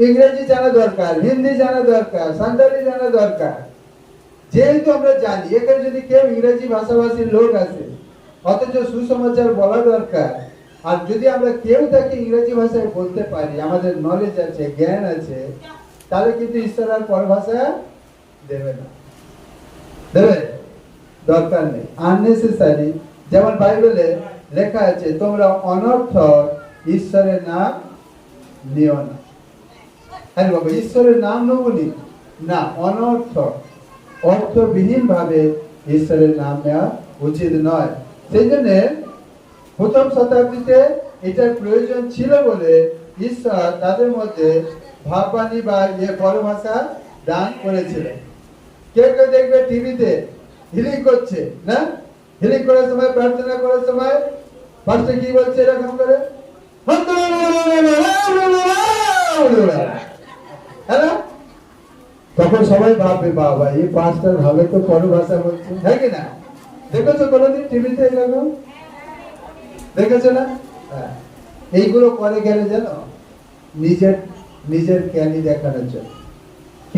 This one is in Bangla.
ইংরেজি জানা দরকার, হিন্দি জানা দরকার, সান্তালি জানা দরকার। যেহেতু আমরা জানি এখানে যদি কেউ ইংরেজি ভাষাভাষীর লোক আছে অথচ সুসমাচার বলা দরকার, আর যদি আমরা কেউ তাকে ইংরেজি ভাষায় বলতে পারি, আমাদের নলেজ আছে, জ্ঞান আছে, তাহলে কিন্তু ঈশ্বর আর পরভাষা দেবে না, দেবে দরকার নেই, আননেসেসারি। যেমন বাইবেলে লেখা আছে তোমরা অনর্থক ঈশ্বরের নাম নিও না। আরে বাবা, ঈশ্বরের নাম নেবনি না, অনর্থক অর্থবিহীন ভাবে ঈশ্বরের নাম নেওয়া উচিত নয়। সেই জন্য প্রথম শতাব্দীতে এটার প্রয়োজন ছিল বলে ঈশ্বর তাদের মধ্যে ভাববাণী বা পরভাষা দান করেছিলেন। কেউ কেউ দেখবে টিভিতে হিলিং করছে না, হিলিং করার সময়, প্রার্থনা করার সময় পাস্টর কি বলছে এরকম করে, তখন সবাই ভাববে বাবা এই পাস্টর ভালো তো পরভাষা বলছে, হ্যাঁ কি না? দেখেছো কোনোদিন টিভিতে এরকম? দেখেছো না? এইগুলো করে গেলে যেন নিজের জ্ঞানী দেখানোর জন্য।